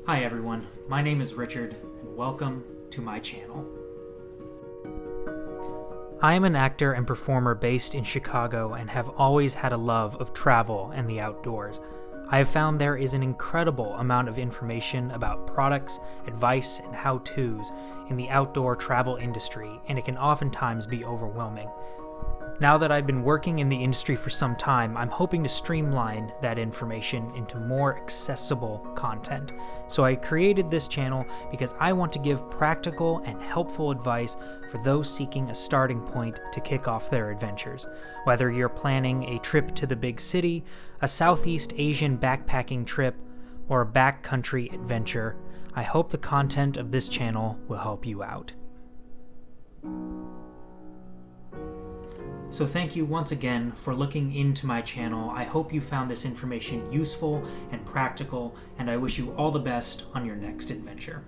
Hi everyone, my name is Richard, and welcome to my channel. I am an actor and performer based in Chicago and have always had a love of travel and the outdoors. I have found there is an incredible amount of information about products, advice, and how-tos in the outdoor travel industry, and it can oftentimes be overwhelming. Now that I've been working in the industry for some time, I'm hoping to streamline that information into more accessible content. So I created this channel because I want to give practical and helpful advice for those seeking a starting point to kick off their adventures. Whether you're planning a trip to the big city, a Southeast Asian backpacking trip, or a backcountry adventure, I hope the content of this channel will help you out. So thank you once again for looking into my channel. I hope you found this information useful and practical, and I wish you all the best on your next adventure.